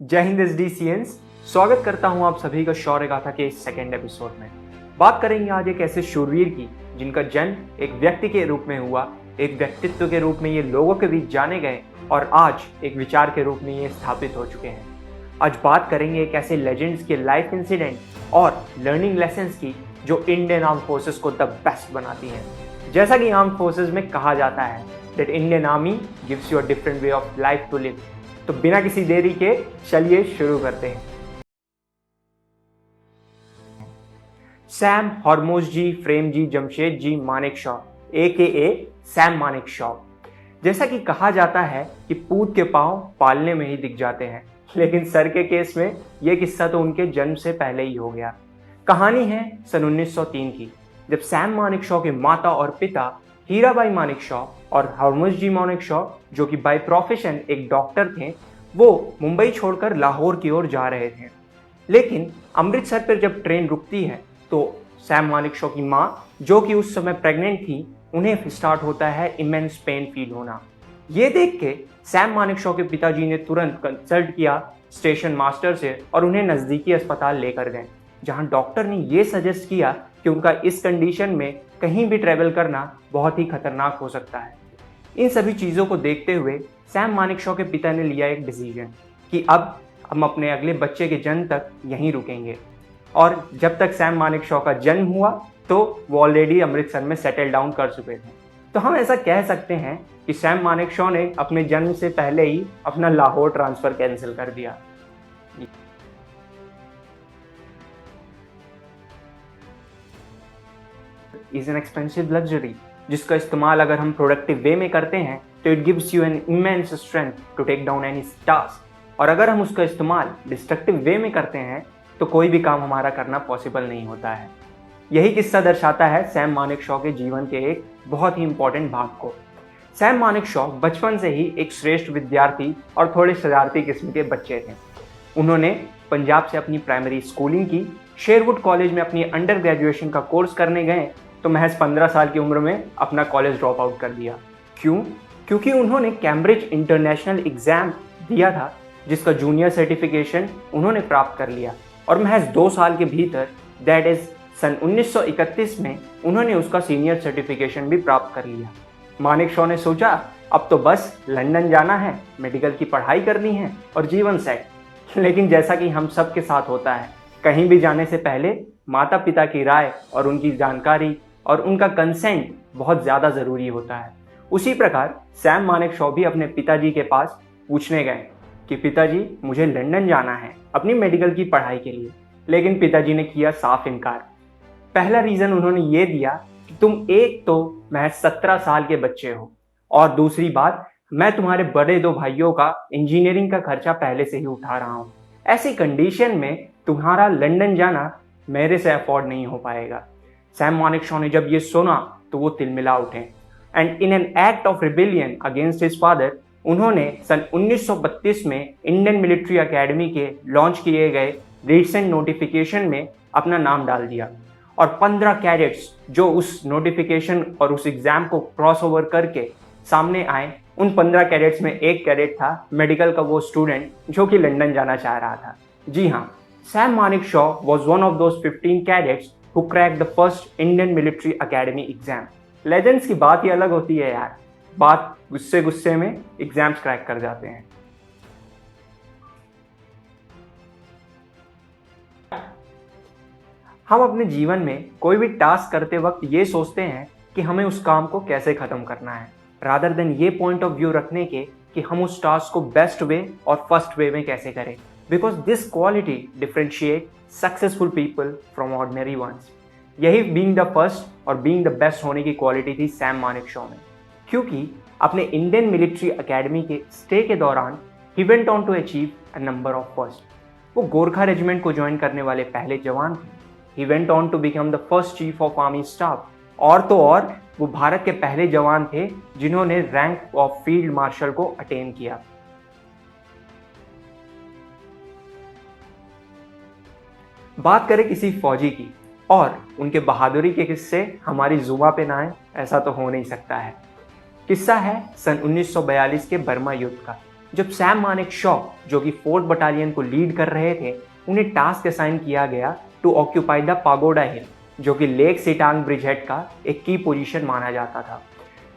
जय हिंद एसडीसीएंस। स्वागत करता हूं आप सभी का शौर्य गाथा के इस सेकेंड एपिसोड में। बात करेंगे आज एक ऐसे शूरवीर की जिनका जन्म एक व्यक्ति के रूप में हुआ, एक व्यक्तित्व के रूप में ये लोगों के बीच जाने गए और आज एक विचार के रूप में ये स्थापित हो चुके हैं। आज बात करेंगे एक ऐसे लेजेंड्स के लाइफ इंसिडेंट और लर्निंग लेसन्स की जो इंडियन आर्म फोर्सेस को द बेस्ट बनाती हैं। जैसा कि आर्म फोर्सेस में कहा जाता है that Indian army gives you a different way of life to live. तो बिना किसी देरी के चलिए शुरू करते हैं। सैम हरमोज़जी फ्रेमजी जमशेद जी मानेकशॉ AKA सैम मानेकशॉ। जैसा कि कहा जाता है कि पूत के पांव पालने में ही दिख जाते हैं, लेकिन सर के केस में यह किस्सा तो उनके जन्म से पहले ही हो गया। कहानी है सन 1903 की, जब सैम मानेकशॉ के माता और पिता हीराबाई मानेकशॉ और हरमोज़जी मानेकशॉ, जो कि बाय प्रोफेशन एक डॉक्टर थे, वो मुंबई छोड़कर लाहौर की ओर जा रहे थे। लेकिन अमृतसर पर जब ट्रेन रुकती है तो सैम मानेकशॉ की माँ, जो कि उस समय प्रेग्नेंट थी, उन्हें स्टार्ट होता है इमेंस पेन फील होना। ये देख के सैम मानेकशॉ के पिताजी ने तुरंत कंसल्ट किया स्टेशन मास्टर से और उन्हें नज़दीकी अस्पताल लेकर गए, जहां डॉक्टर ने ये सजेस्ट किया कि उनका इस कंडीशन में कहीं भी ट्रैवल करना बहुत ही खतरनाक हो सकता है। इन सभी चीज़ों को देखते हुए सैम मानेकशॉ के पिता ने लिया एक डिसीजन कि अब हम अपने अगले बच्चे के जन्म तक यहीं रुकेंगे। और जब तक सैम मानेकशॉ का जन्म हुआ तो वो ऑलरेडी अमृतसर में सेटल डाउन कर चुके थे। तो हम ऐसा कह सकते हैं कि सैम मानेकशॉ ने अपने जन्म से पहले ही अपना लाहौर ट्रांसफ़र कैंसिल कर दिया। इज एन एक्सपेंसिव लग्जरी जिसका इस्तेमाल अगर हम प्रोडक्टिव वे में करते हैं तो it gives you an immense strength to take down any task, और अगर हम उसका इस्तेमाल डिस्ट्रक्टिव वे में करते हैं तो कोई भी काम हमारा करना पॉसिबल नहीं होता है। यही किस्सा दर्शाता है सैम मानेकशॉ के जीवन के एक बहुत ही इंपॉर्टेंट भाग को। सैम मानेकशॉ बचपन से ही एक श्रेष्ठ विद्यार्थी और थोड़े शरारती किस्म के बच्चे थे। उन्होंने पंजाब से अपनी प्राइमरी स्कूलिंग की, शेरवुड कॉलेज में अपनी अंडर ग्रेजुएशन का कोर्स करने गए तो महज 15 साल की उम्र में अपना कॉलेज ड्रॉप आउट कर दिया। क्यों? क्योंकि उन्होंने कैम्ब्रिज इंटरनेशनल एग्जाम दिया था, जिसका जूनियर सर्टिफिकेशन उन्होंने प्राप्त कर लिया, और महज 2 साल के भीतर दैट इज सन 1931 में उन्होंने उसका सीनियर सर्टिफिकेशन भी प्राप्त कर लिया। मानेकशॉ ने सोचा अब तो बस लंदन जाना है, मेडिकल की पढ़ाई करनी है और जीवन सेट। लेकिन जैसा कि हम सब के साथ होता है, कहीं भी जाने से पहले माता पिता की राय और उनकी जानकारी और उनका कंसेंट बहुत ज़्यादा ज़रूरी होता है। उसी प्रकार सैम मानेकशॉ भी अपने पिताजी के पास पूछने गए कि पिताजी मुझे लंदन जाना है अपनी मेडिकल की पढ़ाई के लिए, लेकिन पिताजी ने किया साफ इनकार। पहला रीज़न उन्होंने ये दिया कि तुम एक तो महज 17 साल के बच्चे हो, और दूसरी बात, मैं तुम्हारे बड़े 2 भाइयों का इंजीनियरिंग का खर्चा पहले से ही उठा रहा हूँ। ऐसी कंडीशन में तुम्हारा लंदन जाना मेरे से अफोर्ड नहीं हो पाएगा। सैम मानेकशॉ ने जब ये सुना तो वो तिलमिला उठे and in an act of rebellion against his father उन्होंने सन 1932 में इंडियन मिलिट्री एकेडमी के लॉन्च किए गए रिसेंट नोटिफिकेशन में अपना नाम डाल दिया, और 15 कैडेट्स जो उस नोटिफिकेशन और उस एग्ज़ाम को क्रॉस ओवर करके सामने आए, उन 15 कैडेट्स में एक कैडेट था मेडिकल का वो स्टूडेंट जो कि लंदन जाना चाह रहा था। जी हाँ, Sam Manekshaw was one of those 15 cadets who cracked the first Indian Military Academy exam. Legends की बात ही अलग होती है यार, बात गुस्से गुस्से में एग्जाम्स क्रैक कर जाते हैं। हम अपने जीवन में कोई भी टास्क करते वक्त ये सोचते हैं कि हमें उस काम को कैसे ख़त्म करना है, रादर देन ये पॉइंट ऑफ व्यू रखने के कि हम उस टास्क को बेस्ट वे और फर्स्ट वे में कैसे करें। Because this quality differentiate successful people from ordinary ones. यही being the first और being the best होने की क्वालिटी थी सैम मानेकशॉ में, क्योंकि अपने इंडियन मिलिट्री एकेडमी के स्टे के दौरान he went on to achieve a number of first. वो गोरखा रेजिमेंट को ज्वाइन करने वाले पहले जवान थे। He went on to become the first chief of army staff. और तो और वो भारत के पहले जवान थे जिन्होंने रैंक ऑफ फील्ड मार्शल को अटेन किया। बात करें किसी फौजी की और उनके बहादुरी के किस्से हमारी जुबां पे ना आए, ऐसा तो हो नहीं सकता है। किस्सा है सन 1942 के बर्मा युद्ध का, जब सैम मानेकशॉ, जो कि 4th बटालियन को लीड कर रहे थे, उन्हें टास्क असाइन किया गया टू ऑक्यूपाई द पागोडा हिल, जो कि लेक सिटांग ब्रिजहेड का एक की पोजीशन माना जाता था।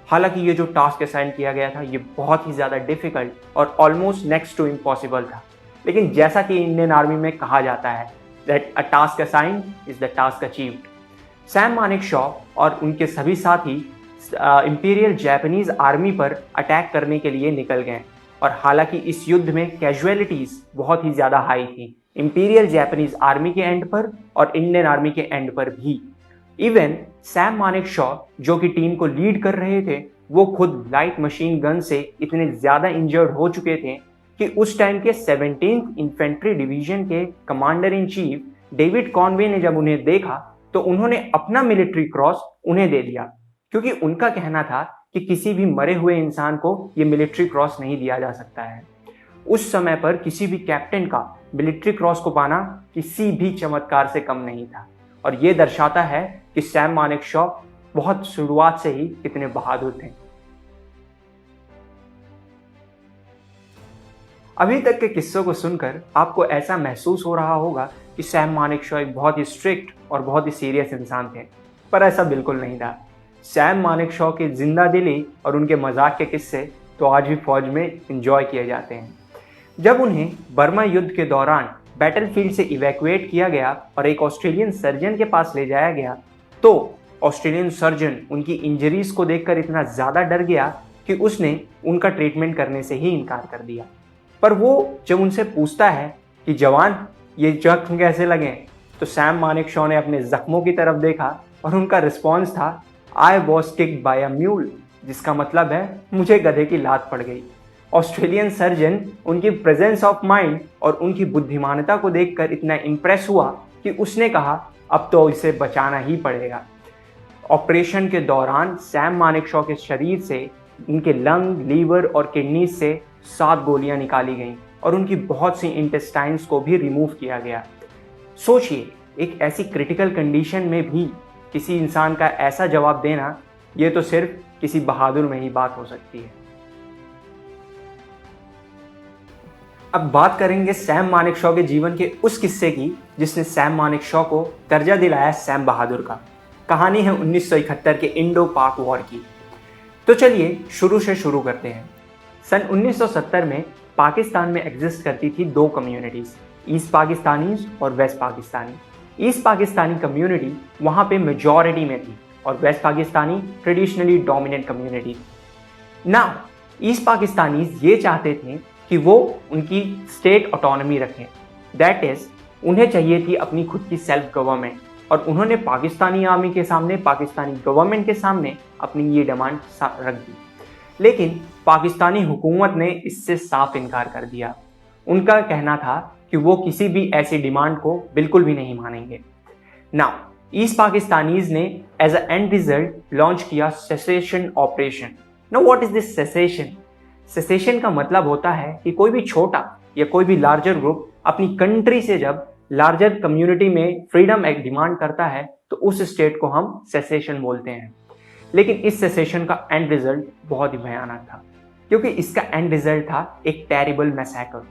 हालांकि ये जो टास्क असाइन किया गया था ये बहुत ही ज़्यादा डिफिकल्ट और ऑलमोस्ट नेक्स्ट टू इम्पॉसिबल था, लेकिन जैसा कि इंडियन आर्मी में कहा जाता है that a task assigned is the task achieved, Sam Manekshaw और उनके सभी साथी इंपीरियल जापानीज आर्मी पर अटैक करने के लिए निकल गए। और हालांकि इस युद्ध में कैजुअलिटीज बहुत ही ज़्यादा हाई थी, इंपीरियल जापानीज आर्मी के एंड पर और इंडियन आर्मी के एंड पर भी। इवन सैम मानेकशॉ, जो कि टीम को लीड कर रहे थे, वो खुद लाइट मशीन गन से इतने ज़्यादा इंजर्ड हो चुके थे कि उस टाइम के 17th इन्फेंट्री डिवीजन के commander in chief David Conway ने जब उन्हें देखा तो उन्होंने अपना मिलिट्री क्रॉस उन्हें दे दिया, क्योंकि उनका कहना था कि किसी भी मरे हुए इंसान को ये मिलिट्री क्रॉस नहीं दिया जा सकता है। उस समय पर किसी भी कैप्टन का मिलिट्री क्रॉस को पाना किसी भी चमत्कार से कम नहीं था, और ये दर्शाता है कि सैम मानेकशॉ बहुत शुरुआत से ही कितने बहादुर थे। अभी तक के किस्सों को सुनकर आपको ऐसा महसूस हो रहा होगा कि सैम मानेकशॉ एक बहुत ही स्ट्रिक्ट और बहुत ही सीरियस इंसान थे, पर ऐसा बिल्कुल नहीं था। सैम मानेकशॉ के जिंदा दिली और उनके मजाक के किस्से तो आज भी फौज में एंजॉय किए जाते हैं। जब उन्हें बर्मा युद्ध के दौरान बैटलफील्ड से इवैक्यूएट किया गया और एक ऑस्ट्रेलियन सर्जन के पास ले जाया गया, तो ऑस्ट्रेलियन सर्जन उनकी इंजरीज को देखकर इतना ज़्यादा डर गया कि उसने उनका ट्रीटमेंट करने से ही इनकार कर दिया। पर वो जब उनसे पूछता है कि जवान ये जख्म कैसे लगे, तो सैम मानेकशॉ ने अपने जख्मों की तरफ देखा और उनका रिस्पॉन्स था I was kicked bye a mule, जिसका मतलब है मुझे गधे की लात पड़ गई। ऑस्ट्रेलियन सर्जन उनकी प्रेजेंस ऑफ माइंड और उनकी बुद्धिमानता को देखकर इतना इम्प्रेस हुआ कि उसने कहा अब तो इसे बचाना ही पड़ेगा। ऑपरेशन के दौरान सैम मानेकशॉ के शरीर से उनके लंग, लीवर और किडनी से 7 गोलियां निकाली गईं और उनकी बहुत सी इंटेस्टाइन्स को भी रिमूव किया गया। सोचिए, एक ऐसी क्रिटिकल कंडीशन में भी किसी इंसान का ऐसा जवाब देना, ये तो सिर्फ किसी बहादुर में ही बात हो सकती है। अब बात करेंगे सैम मानेकशॉ के जीवन के उस किस्से की जिसने सैम मानेकशॉ को दर्जा दिलाया सैम बहादुर का। कहानी है 1971 के इंडो पाक वॉर की। तो चलिए शुरू से शुरू करते हैं। सन 1970 में पाकिस्तान में एग्जिस्ट करती थी 2 कम्युनिटीज़, ईस्ट पाकिस्तानीज और west Pakistani. East Pakistani community वहाँ पे मेजॉरिटी में थी और west Pakistani traditionally dominant community. Now east Pakistanis ये चाहते थे कि वो उनकी स्टेट ऑटोनॉमी रखें, दैट इज़ उन्हें चाहिए थी अपनी खुद की सेल्फ गवर्नमेंट, और उन्होंने पाकिस्तानी आर्मी के सामने, पाकिस्तानी गवर्नमेंट के सामने अपनी ये डिमांड रख दी। लेकिन पाकिस्तानी हुकूमत ने इससे साफ इनकार कर दिया। उनका कहना था कि वो किसी भी ऐसी डिमांड को बिल्कुल भी नहीं मानेंगे। नाउ ईस्ट पाकिस्तानीज ने as a end result launch किया secession operation. Now what is this secession? Secession का मतलब होता है कि कोई भी छोटा या कोई भी लार्जर ग्रुप अपनी कंट्री से जब लार्जर कम्युनिटी में फ्रीडम एक डिमांड करता है तो उस स्टेट को हम सेसेशन बोलते हैं। लेकिन इस सेसेशन का एंड रिजल्ट बहुत ही भयानक था, क्योंकि इसका एंड रिजल्ट था एक टेरिबल मैसेकर,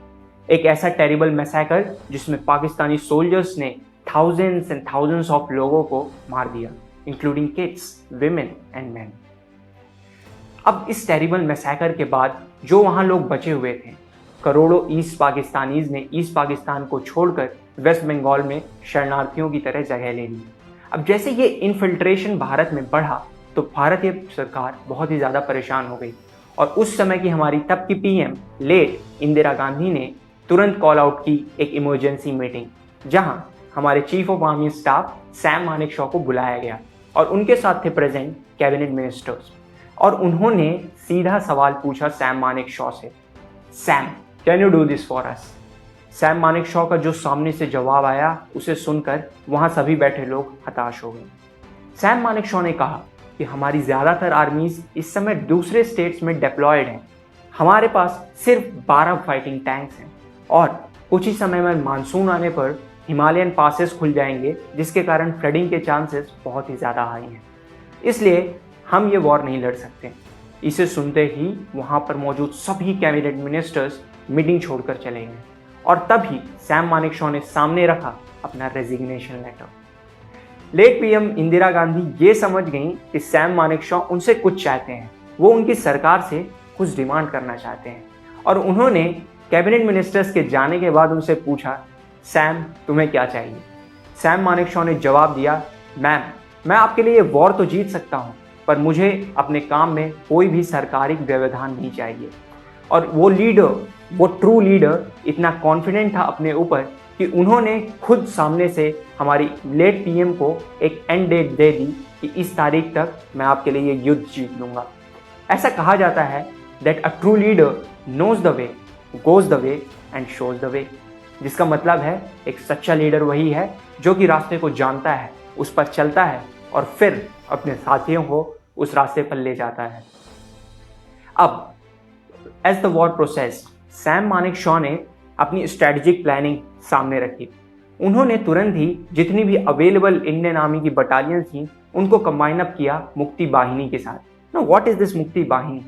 एक ऐसा टेरिबल मैसेकर जिसमें पाकिस्तानी सोल्जर्स ने थाउजेंड्स एंड थाउजेंड्स ऑफ लोगों को मार दिया, including kids, women and man. अब इस टेरिबल मैसेकर के बाद जो वहाँ लोग बचे हुए थे, करोड़ों ईस्ट पाकिस्तानीज ने ईस्ट पाकिस्तान को छोड़कर वेस्ट बंगाल में शरणार्थियों की तरह जगह ले ली। अब जैसे ये इन्फिल्ट्रेशन भारत में बढ़ा तो भारतीय सरकार बहुत ही ज़्यादा परेशान हो गई, और उस समय की हमारी तब की पीएम लेट इंदिरा गांधी ने तुरंत कॉल आउट की एक इमरजेंसी मीटिंग, जहां हमारे chief of army staff Sam Manekshaw को बुलाया गया और उनके साथ थे प्रेजेंट कैबिनेट मिनिस्टर्स, और उन्होंने सीधा सवाल पूछा सैम मानेकशॉ से, Sam can you do this for us? Sam Manekshaw का जो सामने से जवाब आया उसे सुनकर वहां सभी बैठे लोग हताश हो गए। सैम मानेकशॉ ने कहा कि हमारी ज़्यादातर आर्मीज इस समय दूसरे स्टेट्स में डिप्लॉयड हैं, हमारे पास सिर्फ 12 फाइटिंग टैंक्स हैं, और कुछ ही समय में मानसून आने पर हिमालयन पासेस खुल जाएंगे, जिसके कारण फ्लडिंग के चांसेस बहुत ही ज़्यादा हाई हैं, इसलिए हम ये वॉर नहीं लड़ सकते। इसे सुनते ही वहां पर मौजूद सभी कैबिनेट मिनिस्टर्स मीटिंग छोड़कर चले गए और तभी सैम मानेकशॉ ने सामने रखा अपना resignation letter. Late PM Indira Gandhi ये समझ गईं कि सैम मानेकशॉ उनसे कुछ चाहते हैं, वो उनकी सरकार से कुछ डिमांड करना चाहते हैं और उन्होंने कैबिनेट मिनिस्टर्स के जाने के बाद उनसे पूछा, सैम तुम्हें क्या चाहिए? सैम मानेकशॉ ने जवाब दिया, मैम मैं आपके लिए वॉर तो जीत सकता हूँ, पर मुझे अपने काम में कोई भी सरकारी व्यवधान नहीं चाहिए। और वो लीडर, वो ट्रू लीडर इतना कॉन्फिडेंट था अपने ऊपर कि उन्होंने खुद सामने से हमारी लेट पीएम को एक एंड डेट दे दी कि इस तारीख तक मैं आपके लिए युद्ध जीत लूंगा। ऐसा कहा जाता है that a true leader knows the way, goes the way and shows the way, जिसका मतलब है एक सच्चा लीडर वही है जो कि रास्ते को जानता है, उस पर चलता है और फिर अपने साथियों को उस रास्ते पर ले जाता है। अब as the war processed, Sam Manekshaw ने अपनी स्ट्रेटेजिक प्लानिंग सामने रखी। उन्होंने तुरंत ही जितनी भी अवेलेबल इंडियन आर्मी की बटालियन थी उनको कंबाइन अप किया मुक्ति बाहिनी के साथ। नाउ व्हाट इज दिस मुक्ति बाहिनी?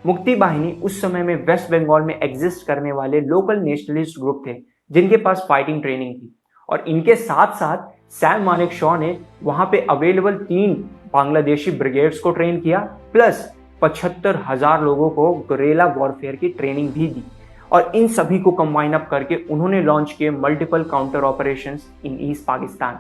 मुक्ति बाहिनी उस समय में वेस्ट बंगाल में एग्जिस्ट करने वाले लोकल नेशनलिस्ट ग्रुप थे जिनके पास फाइटिंग ट्रेनिंग थी और इनके साथ साथ सैम मानेकशॉ ने वहां पे अवेलेबल 3 बांग्लादेशी ब्रिगेड्स को ट्रेन किया प्लस 75,000 लोगों को गुरेला वॉरफेयर की ट्रेनिंग भी दी और इन सभी को कंबाइन अप करके उन्होंने लॉन्च किए multiple counter operations in east Pakistan.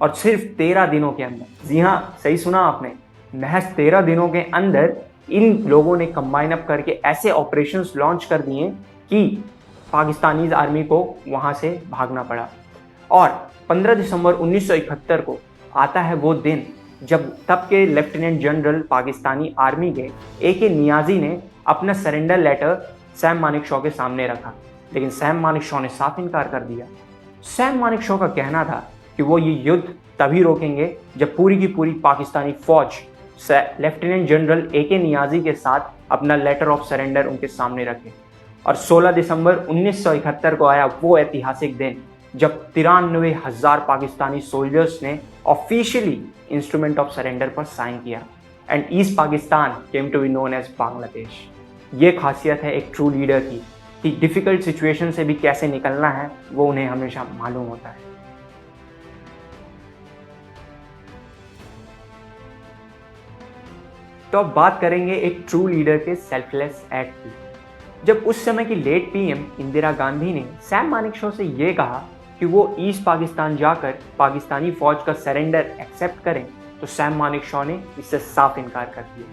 और सिर्फ 13 दिनों के अंदर, जी हाँ सही सुना आपने, महज 13 दिनों के अंदर इन लोगों ने कंबाइन अप करके ऐसे ऑपरेशंस लॉन्च कर दिए कि पाकिस्तानी आर्मी को वहां से भागना पड़ा। और 15 दिसंबर 1971 को आता है वो दिन जब तब के लेफ्टिनेंट जनरल पाकिस्तानी आर्मी के AK नियाजी ने अपना सरेंडर लेटर सैम मानेकशॉ के सामने रखा, लेकिन सैम मानेकशॉ ने साफ इनकार कर दिया। सैम मानेकशॉ का कहना था कि वो ये युद्ध तभी रोकेंगे जब पूरी की पूरी पाकिस्तानी फौज लेफ्टिनेंट जनरल AK नियाजी के साथ अपना लेटर ऑफ सरेंडर उनके सामने रखे। और 16 दिसंबर 1971 को आया वो ऐतिहासिक दिन जब 93,000 पाकिस्तानी सोल्जर्स ने ऑफिशियली इंस्ट्रूमेंट ऑफ सरेंडर पर साइन किया and east Pakistan came to be known as Bangladesh. ये खासियत है एक ट्रू लीडर की कि डिफिकल्ट सिचुएशन से भी कैसे निकलना है वो उन्हें हमेशा मालूम होता है। तो अब बात करेंगे एक ट्रू लीडर के सेल्फलेस एक्ट की। जब उस समय की लेट पीएम इंदिरा गांधी ने सैम मानेकशॉ से ये कहा कि वो ईस्ट पाकिस्तान जाकर पाकिस्तानी फौज का सरेंडर एक्सेप्ट करें, तो सैम मानेकशॉ ने इससे साफ इनकार कर दिया,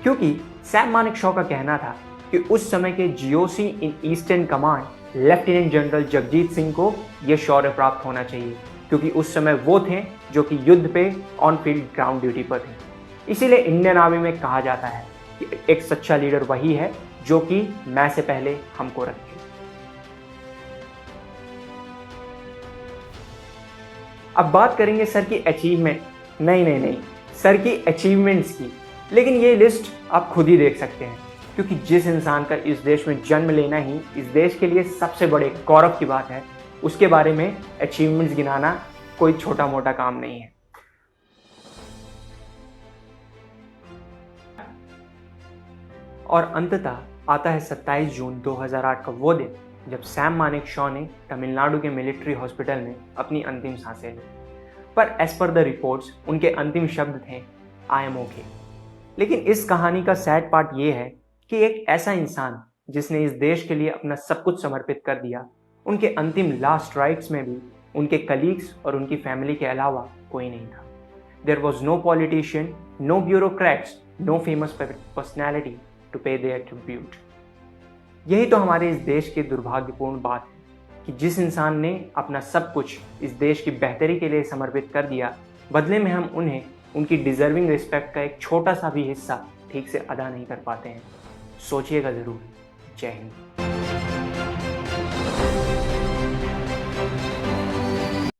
क्योंकि सैम मानेकशॉ का कहना था कि उस समय के GOC in eastern command lieutenant general Jagjit Singh को यह शौर्य प्राप्त होना चाहिए, क्योंकि उस समय वो थे जो कि युद्ध पे ऑन फील्ड ग्राउंड ड्यूटी पर थे। इसीलिए इंडियन आर्मी में कहा जाता है कि एक सच्चा लीडर वही है जो कि मैं से पहले हमको रखे। अब बात करेंगे सर की अचीवमेंट, नहीं सर की अचीवमेंट्स की, लेकिन ये लिस्ट आप खुद ही देख सकते हैं, क्योंकि जिस इंसान का इस देश में जन्म लेना ही इस देश के लिए सबसे बड़े गौरव की बात है, उसके बारे में अचीवमेंट्स गिनाना कोई छोटा मोटा काम नहीं है। और अंततः आता है 27 जून 2008 का वो दिन जब सैम मानेकशॉ ने तमिलनाडु के मिलिट्री हॉस्पिटल में अपनी अंतिम सांसें ली। पर एज पर द रिपोर्ट्स उनके अंतिम शब्द थे, आई एम ओके। लेकिन इस कहानी का सैड पार्ट ये है कि एक ऐसा इंसान जिसने इस देश के लिए अपना सब कुछ समर्पित कर दिया, उनके अंतिम लास्ट राइट्स में भी उनके कलीग्स और उनकी फैमिली के अलावा कोई नहीं था। There was no politician, no bureaucrats, no famous personality to pay their tribute. यही तो हमारे इस देश की दुर्भाग्यपूर्ण बात है कि जिस इंसान ने अपना सब कुछ इस देश की बेहतरी के लिए समर्पित कर दिया, बदले में हम उन्हें उनकी डिजर्विंग रिस्पेक्ट का एक छोटा सा भी हिस्सा ठीक से अदा नहीं कर पाते हैं। सोचिएगा ज़रूर। जय हिंद।